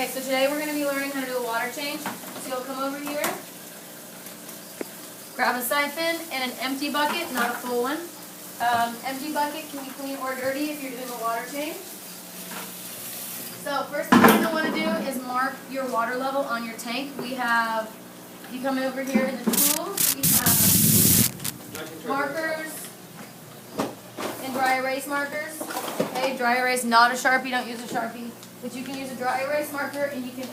Okay, so today we're going to be learning how to do a water change. So you'll come over here, grab a siphon and an empty bucket, not a full one. Empty bucket can be clean or dirty if you're doing a water change. So first thing you're going to want to do is mark your water level on your tank. We have, if you come over here in the tools, we have markers and dry erase markers. Okay, dry erase, not a Sharpie, don't use a Sharpie. But you can use a dry erase marker and you can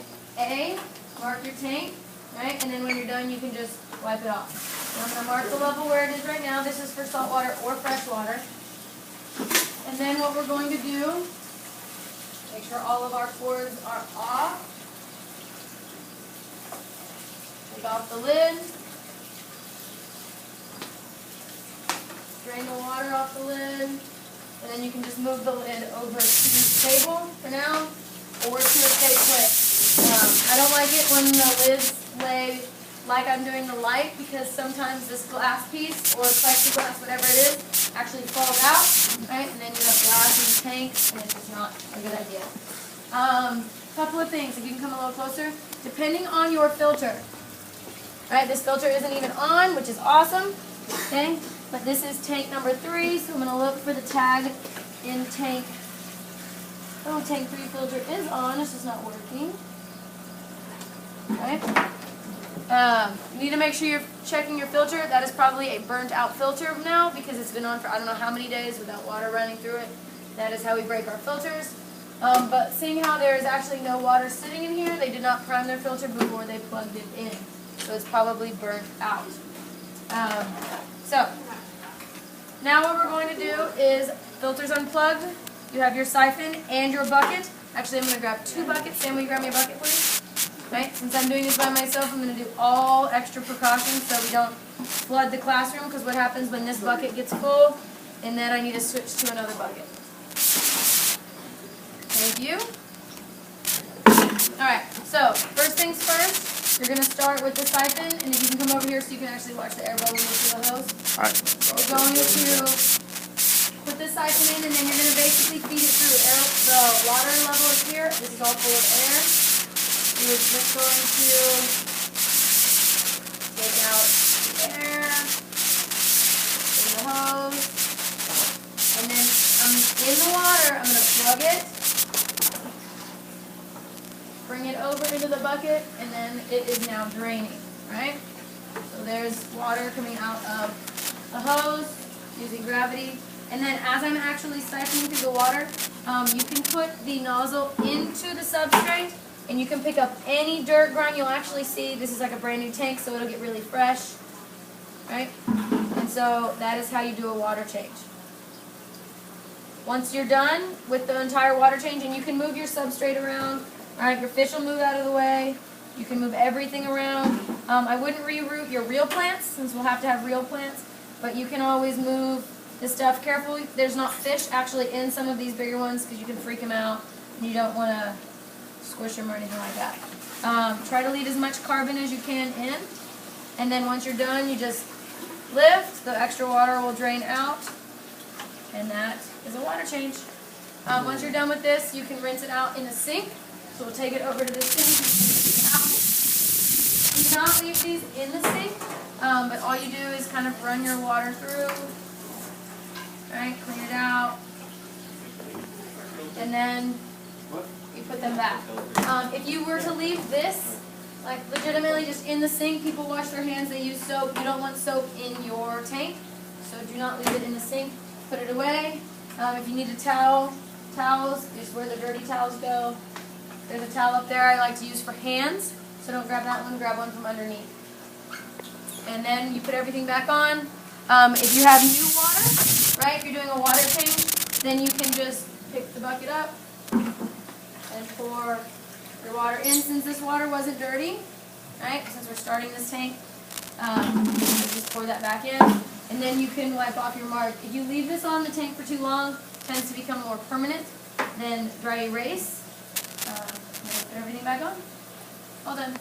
mark your tank, right? And then when you're done, you can just wipe it off. So I'm going to mark the level where it is right now. This is for salt water or fresh water. And then what we're going to do, make sure all of our cords are off. Take off the lid. Drain the water off the lid. And then you can just move the lid over to the table for now, or to a steady plate. I don't like it when the lids lay like I'm doing the light, because sometimes this glass piece, or plexiglass, whatever it is, actually falls out, right? And then you have glass in the tank, and it's just not a good idea. Couple of things, if you can come a little closer. Depending on your filter, right? This filter isn't even on, which is awesome, okay? But this is tank number 3, so I'm going to look for the tag in tank. Oh, tank 3 filter is on, it's just not working. Okay. You need to make sure you're checking your filter. That is probably a burnt out filter now, because it's been on for I don't know how many days without water running through it. That is how we break our filters. But seeing how there is actually no water sitting in here, they did not prime their filter before they plugged it in. So it's probably burnt out. So now what we're going to do is, filters unplugged, you have your siphon and your bucket. Actually, I'm going to grab 2 buckets. Sam, will you grab me a bucket, please? Right? Since I'm doing this by myself, I'm going to do all extra precautions so we don't flood the classroom, because what happens when this bucket gets full, and then I need to switch to another bucket. Thank you. Alright, so first things first, you're going to start with the siphon, and if you can come over here so you can actually watch the air bubble move through the hose. Alright. You're going to put the siphon in, and then you're going to basically feed it through. The water level is here. This is all full of air. You're just going to take out the air in the hose, and then in the water, I'm going to plug it, bring it over into the bucket, and then it is now draining, right? So there's water coming out of the hose using gravity. And then as I'm actually siphoning through the water, you can put the nozzle into the substrate, and you can pick up any dirt grime you'll actually see. This is like a brand new tank, so it'll get really fresh, right? And so that is how you do a water change. Once you're done with the entire water change, and you can move your substrate around, all right, your fish will move out of the way. You can move everything around. I wouldn't reroot your real plants, since we'll have to have real plants, but you can always move this stuff. Careful, there's not fish actually in some of these bigger ones, because you can freak them out, and you don't want to squish them or anything like that. Try to leave as much carbon as you can in, and then once you're done, you just lift, the extra water will drain out, and that is a water change. Once you're done with this, you can rinse it out in a sink. So we'll take it over to the sink and do not leave these in the sink, but all you do is kind of run your water through, right, clean it out, and then you put them back. If you were to leave this, like legitimately just in the sink, people wash their hands, they use soap. You don't want soap in your tank, so do not leave it in the sink. Put it away. If you need a towel, towels is where the dirty towels go. There's a towel up there I like to use for hands, so don't grab that one, grab one from underneath. And then you put everything back on. If you have new water, right, if you're doing a water change, then you can just pick the bucket up and pour your water in. Since this water wasn't dirty, right, since we're starting this tank, just pour that back in, and then you can wipe off your mark. If you leave this on the tank for too long, it tends to become more permanent. Then dry erase. Put everything back on. All done.